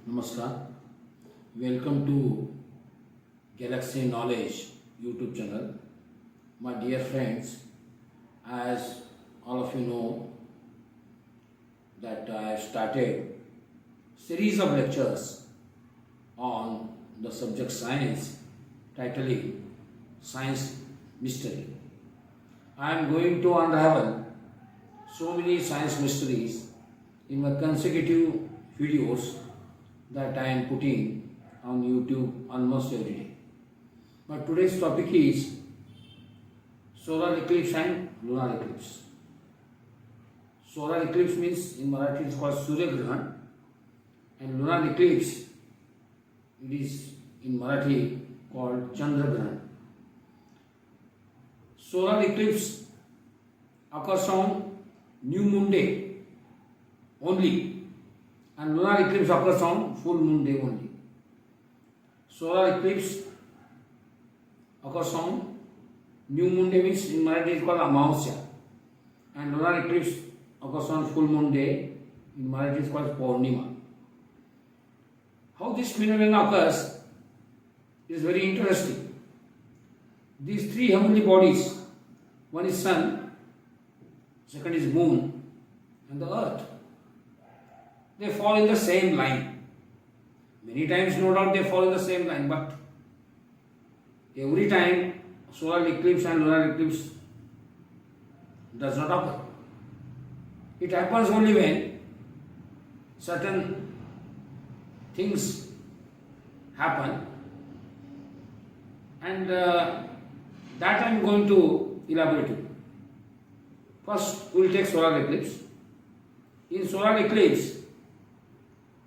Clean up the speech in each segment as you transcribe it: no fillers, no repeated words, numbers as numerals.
Namaskar. Welcome to Galaxy Knowledge YouTube channel. My dear friends, as all of you know that I have started series of lectures on the subject science titling Science Mystery. I am going to unravel so many science mysteries in my consecutive videos that I am putting on YouTube almost every day. But today's topic is solar eclipse and lunar eclipse. Solar eclipse means in Marathi it is called Surya Grahan, and lunar eclipse it is in Marathi called Chandra Grahan. Solar eclipse occurs on new moon day only, and lunar eclipse occurs on full moon day only. Solar eclipse occurs on new moon day means in Marathi it is called Amavasya, and lunar eclipse occurs on full moon day in Marathi it is called Purnima. How this phenomenon occurs is very interesting. These three heavenly bodies, one is sun, second is moon, and the earth, they fall in the same line. Many times, no doubt, they fall in the same line, but every time solar eclipse and lunar eclipse does not occur. It happens only when certain things happen, and that I am going to elaborate it. First, we will take solar eclipse. In solar eclipse,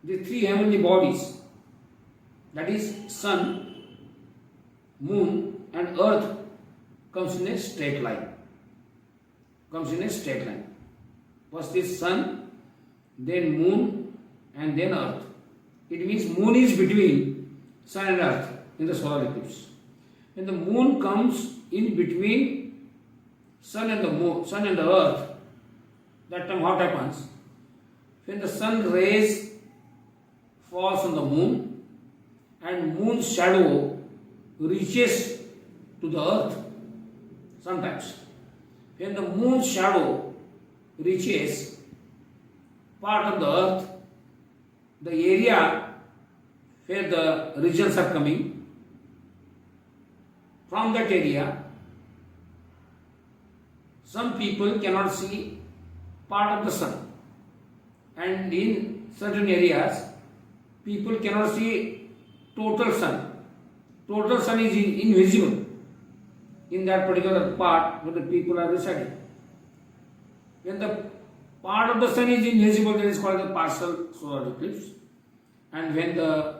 the three heavenly bodies, that is sun, moon and earth, comes in a straight line. First is sun, then moon and then earth. It means moon is between sun and earth in the solar eclipse. When the moon comes in between sun and the earth, that time what happens? When the sun rays falls on the moon and moon's shadow reaches to the earth, sometimes when the moon's shadow reaches part of the earth, the area where the regions are coming, from that area some people cannot see part of the sun, and in certain areas people cannot see total sun. Total sun is invisible in that particular part where the people are residing. When the part of the sun is invisible, that is called the partial solar eclipse, and when the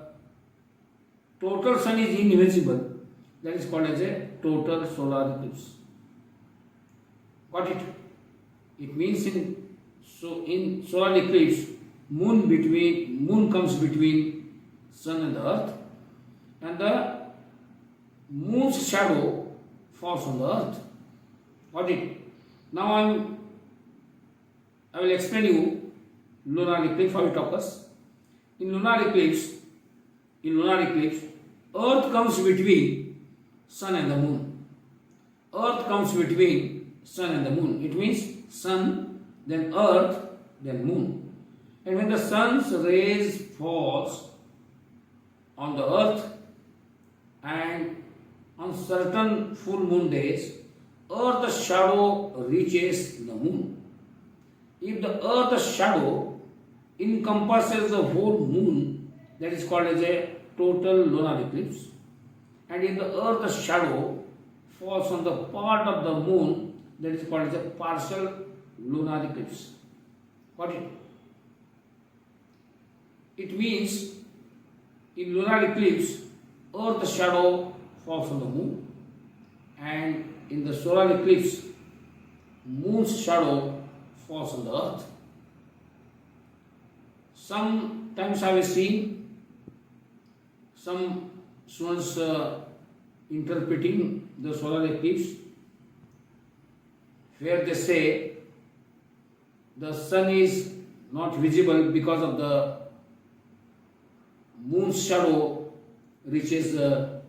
total sun is invisible, that is called as a total solar eclipse. Got it? It means in solar eclipse, moon comes between sun and the earth, and the moon's shadow falls on the earth. Got it? Now I will explain you lunar eclipse, how it occurs. In lunar eclipse, earth comes between sun and the moon. Earth comes between sun and the moon. It means sun, then earth, then moon. And when the sun's rays falls on the earth, and on certain full moon days, earth's shadow reaches the moon. If the earth's shadow encompasses the whole moon, that is called as a total lunar eclipse. And if the earth's shadow falls on the part of the moon, that is called as a partial lunar eclipse. Got it? It means in lunar eclipse, earth's shadow falls on the moon, and in the solar eclipse, moon's shadow falls on the earth. Sometimes I have seen some students interpreting the solar eclipse where they say the sun is not visible because of the moon's shadow reaches the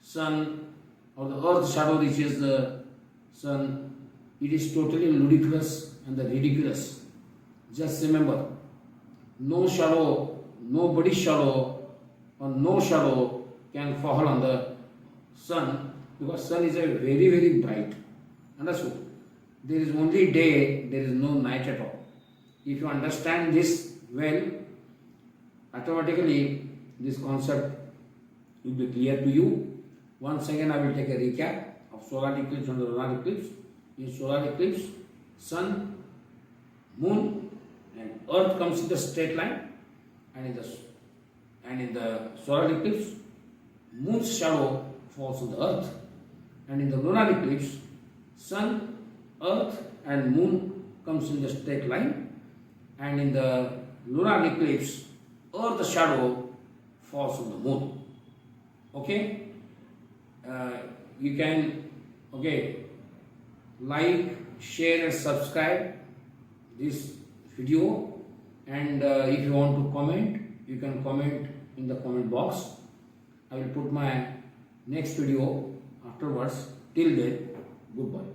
sun or the earth's shadow reaches the sun, it is totally ludicrous and ridiculous. Just remember, no shadow, nobody's shadow or no shadow can fall on the sun, because sun is a very, very bright. Understood? There is only day, there is no night at all. If you understand this well, automatically this concept will be clear to you. Once again, I will take a recap of solar eclipse and the lunar eclipse. In solar eclipse, sun, moon and earth comes in the straight line, and in the solar eclipse, moon's shadow falls on the earth, and in the lunar eclipse, sun, earth and moon comes in the straight line, and in the lunar eclipse, earth's shadow falls on the moon. Okay? You can like, share and subscribe this video, and if you want to comment, you can comment in the comment box. I will put my next video afterwards. Till then, goodbye.